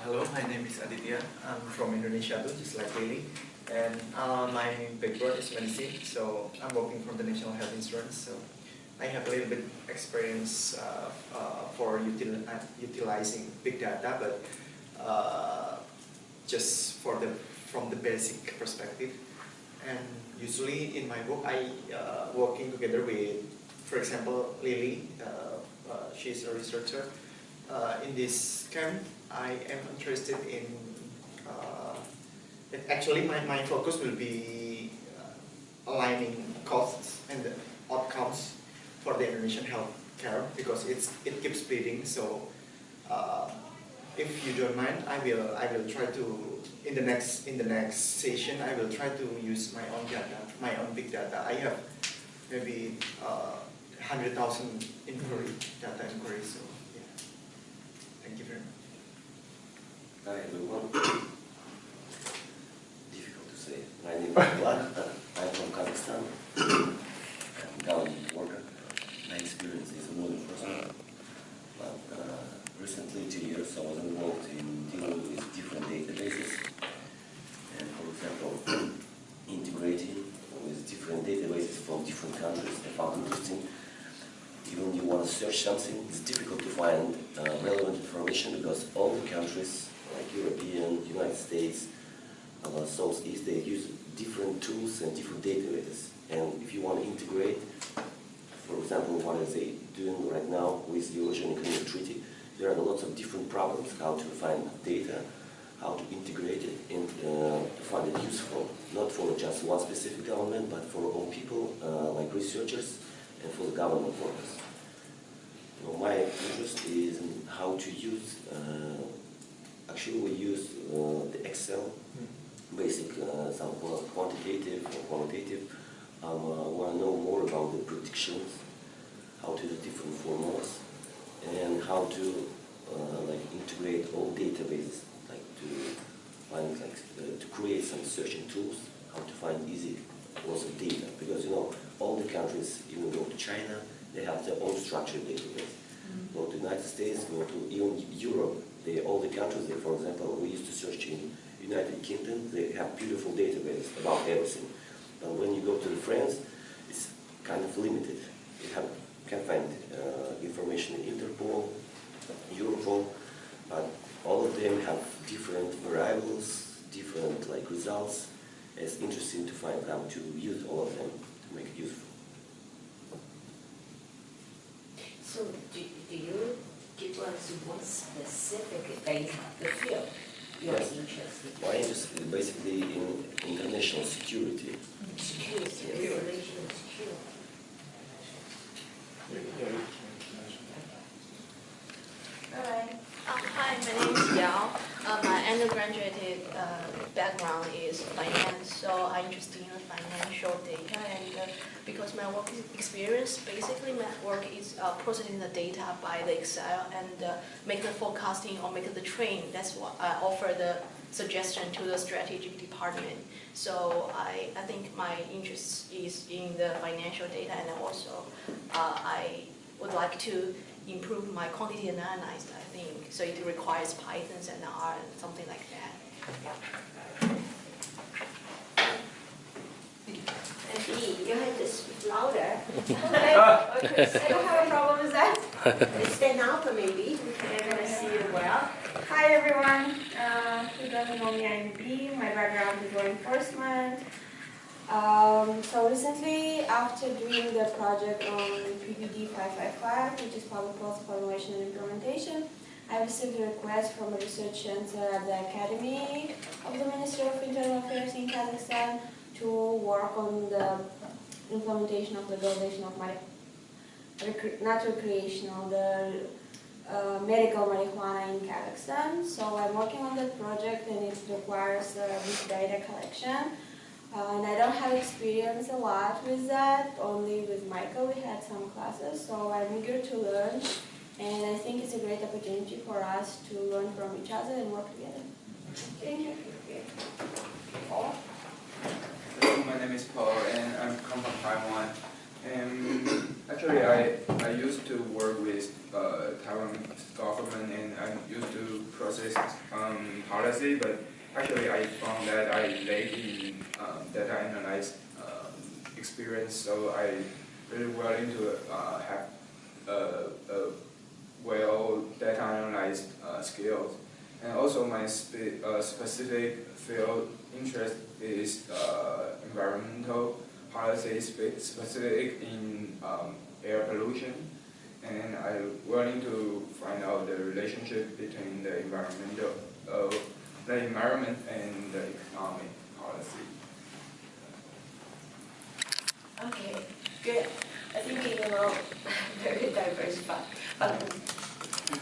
Hello, my name is Aditya. I'm from Indonesia too, just like Lily. And my background is medicine, so I'm working for the National Health Insurance. So I have a little bit experience for utilizing big data, but just from the basic perspective. And usually in my work, I working together with, for example, Lily. She's a researcher. In this camp, I am interested in, actually my focus will be aligning costs and the outcomes for the Indonesian healthcare because it keeps bleeding. So if you don't mind, I will try to in the next session I will try to use my own data, my own big data. I have maybe 100,000 data inquiries. So yeah, thank you very much. Hi everyone. Difficult to say. My name is Vlad. I'm from Kazakhstan. I'm a government worker. My experience is more than personal. But recently, 2 years, I was involved in dealing with different databases. And for example, integrating with different databases from different countries. I found interesting. Even you want to search something, it's difficult to find relevant information because all the countries, like European, United States, Southeast, they use different tools and different databases. And if you want to integrate, for example, what are they doing right now with the Eurasian Economic Treaty, there are lots of different problems, how to find data, how to integrate it, and to find it useful, not for just one specific government, but for all people, like researchers, and for the government workers. My interest is in how to use, actually we use the Excel, basic, some quantitative or qualitative. I want to know more about the predictions, how to do different formulas, and how to like integrate all databases, like to find, to create some searching tools, how to find easy lots of data, because all the countries, even go to China, they have their own structured database. Go to the United States, go to even Europe, all the countries, for example, we used to search in United Kingdom, they have beautiful database about everything. But when you go to France, it's kind of limited. You can find information in Interpol, Europol, but all of them have different variables, different results. It's interesting to find how to use all of them to make it useful. So do you give us one specific data, the field you're interested in? My interest is basically in international security. Security, Yes. information security. Alright. Hi, my name is Yao. My undergraduate background is finance, so I'm interested in financial data. And because my work experience, basically my work is processing the data by the Excel and make the forecasting or make the train. That's what I offer the suggestion to the strategic department. So I think my interest is in the financial data, and also I would like to improve my quantity analysis, I think. So it requires Python and R and something like that. And B, you have to speak louder. I don't have a problem with that. Stand up maybe, they're going to see you well. Hi everyone. Who doesn't know me, I'm B. My background is law enforcement. So recently, after doing the project on PPD 555, which is Public Policy Formulation and Implementation, I received a request from a research center at the Academy of the Ministry of Internal Affairs in Kazakhstan to work on the implementation of legalization of not recreational, the medical marijuana in Kazakhstan. So I'm working on that project, and it requires big data collection. And I don't have experience a lot with that, only with Michael we had some classes, so I'm eager to learn, and I think it's a great opportunity for us to learn from each other and work together. Thank you. Paul? Hello, my name is Paul, and I come from Taiwan. And actually, I used to work with Taiwan government, and I used to process policy, but actually I found that I lack in data analyze experience, so I really willing to have a well data analyzed skills. And also my specific field interest is environmental policy, specific in air pollution. And I'm willing to find out the relationship between the environment and the economic policy. Okay, good. I think very diversified.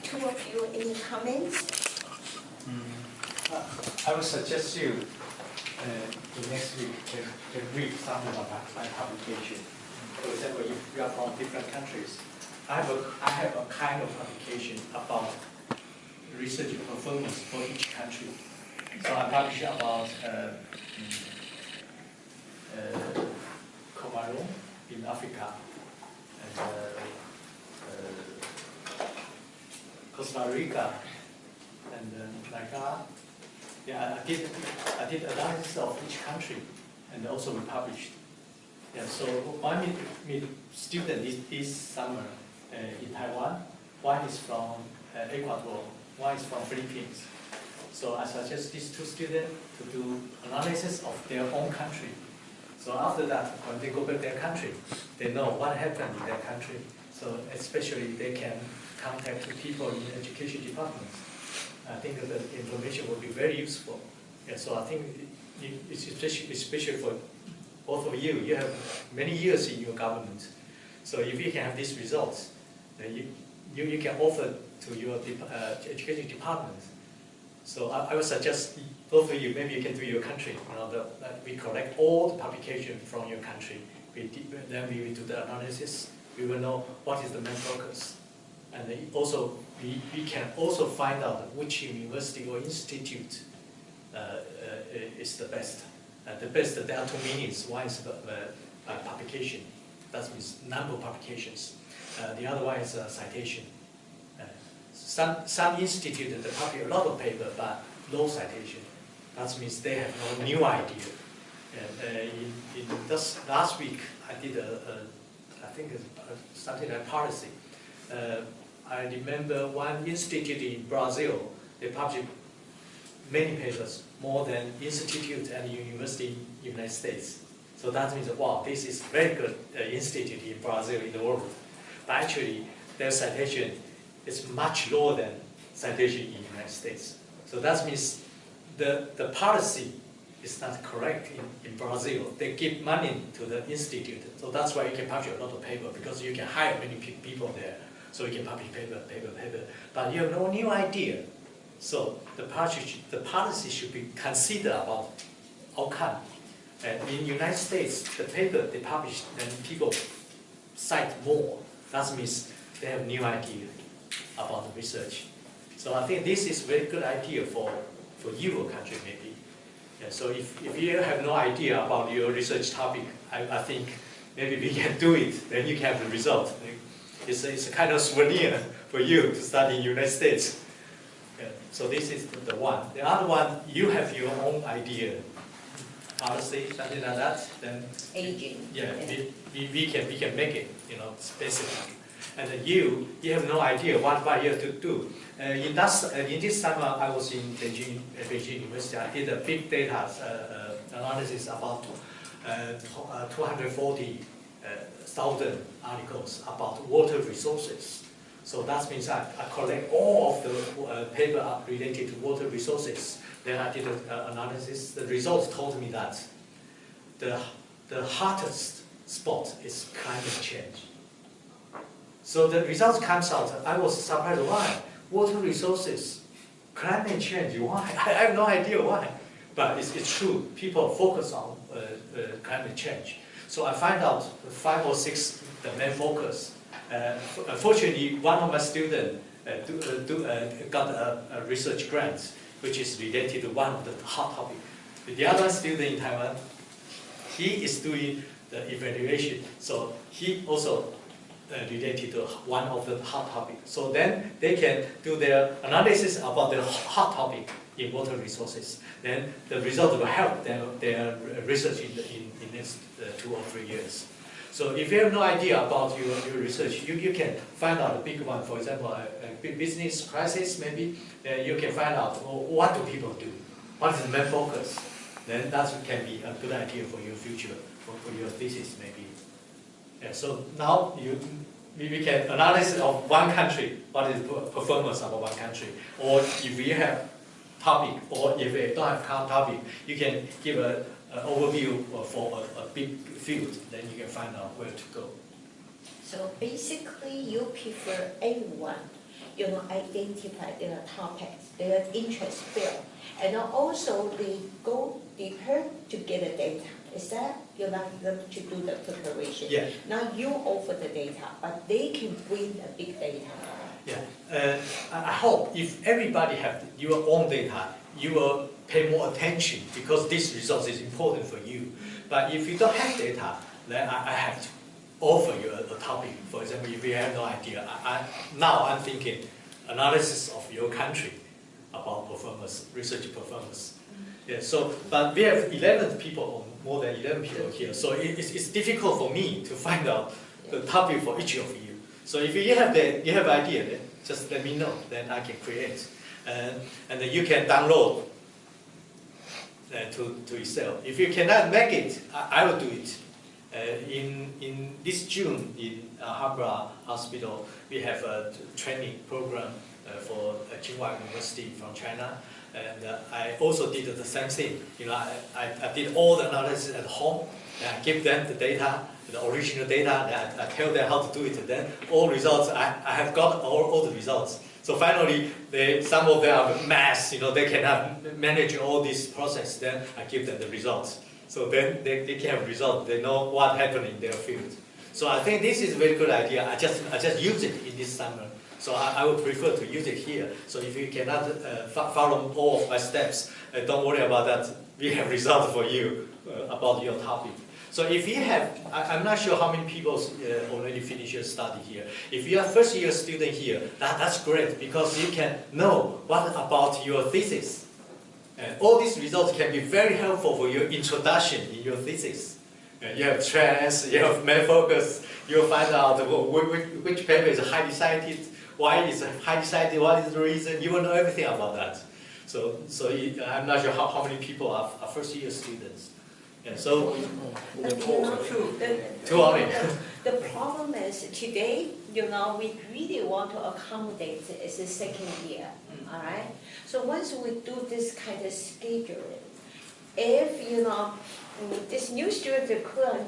Two of you, any comments? I would suggest you the next week can read some of my publication. For example, if you are from different countries, I have a kind of publication about research performance for each country. So I publish about Cameroon in Africa and Costa Rica and Nigeria. Yeah, I did analysis of each country, and also we published. Yeah, so one meet student this summer in Taiwan. One is from Ecuador. One is from Philippines. So I suggest these two students to do analysis of their own country. So after that, when they go back to their country, they know what happened in their country. So especially they can contact the people in the education departments. I think that the information will be very useful. Yeah, so I think it's especially for both of you. You have many years in your government. So if you can have these results, then you can offer to your education department. So I would suggest both of you, maybe you can do your country. We collect all the publication from your country. Then we will do the analysis. We will know what is the main focus. And also, we can also find out which university or institute is the best. The best, there are two meanings. One is publication. That means number of publications. The other one is citation. Some institute they publish a lot of paper, but no citation. That means they have no new idea. In this last week, I did I think something like policy. I remember one institute in Brazil, they published many papers, more than institute and university in the United States. So that means, wow, this is very good institute in Brazil, in the world. But actually, their citation is much lower than citation in the United States. So that means the policy is not correct in Brazil. They give money to the institute. So that's why you can publish a lot of paper, because you can hire many people there. So you can publish paper. But you have no new idea. So the policy should be considered about outcome. And in the United States, the paper they publish, then people cite more. That means they have new idea about the research. So I think this is a very good idea for your country maybe. Yeah, so if you have no idea about your research topic, I think maybe we can do it, then you can have the result. It's a kind of souvenir for you to study in the United States. Yeah, so this is the one. The other one, you have your own idea, policy, something like that. Then Aging. yeah, we can make it, specific. And then you have no idea what you have to do. In this summer, I was in Beijing University. I did a big data analysis about 240,000 articles about water resources. So that means I collect all of the paper related to water resources. Then I did an analysis. The results told me that the hottest spot is climate change. So the results comes out. I was surprised. Why? Water resources, climate change. Why? I have no idea why. But it's true. People focus on climate change. So I find out 5 or 6 the main focus. Fortunately, one of my students got a research grant, which is related to one of the hot topics. The other student in Taiwan, he is doing the evaluation. So he also related to one of the hot topics. So then they can do their analysis about the hot topic in water resources. Then the result will help their research in next 2 or 3 years. So if you have no idea about your research, you can find out a big one, for example, a big business crisis maybe, then you can find out, well, what do people do? What is the main focus? Then that can be a good idea for your future, for your thesis maybe. Yeah, so now we can analyze of one country, what is the performance of one country. Or if we have topic, or if we don't have topic, you can give an overview for a big field, then you can find out where to go. So basically, you prefer everyone, identify their topics, their interest field, and also they go deeper to get the data. Is that you like them to do the preparation? Yeah. Now you offer the data, but they can bring the big data. Yeah, I hope if everybody have your own data, you will pay more attention because this result is important for you. But if you don't have data, then I have to offer you a topic. For example, if you have no idea, now I'm thinking analysis of your country about performance, research performance. Yeah, so, but we have 11 people, or more than 11 people here, so it's difficult for me to find out the topic for each of you. So if you have idea, then just let me know, then I can create. And then you can download to Excel. If you cannot make it, I will do it. In this June, in Harbor Hospital, we have a training program for Tsinghua University from China. And I also did the same thing. I did all the analysis at home. And I give them the data, the original data. And I tell them how to do it. Then all results, I have got all the results. So finally, some of them are mass. They cannot manage all this process. Then I give them the results. So then they can have results. They know what happened in their field. So I think this is a very good idea. I just use it in this summer. So I would prefer to use it here. So if you cannot follow all of my steps, don't worry about that. We have results for you about your topic. So if you have, I'm not sure how many people already finished your study here. If you are first year student here, that's great because you can know what about your thesis. All these results can be very helpful for your introduction in your thesis. You have trends, you have main focus, you'll find out which paper is highly cited, why is it highly cited, what is the reason, you will know everything about that. So I'm not sure how many people are first year students. And so, two only. The problem is today, we really want to accommodate it's the second year, all right? So once we do this kind of scheduling, if, this new student couldn't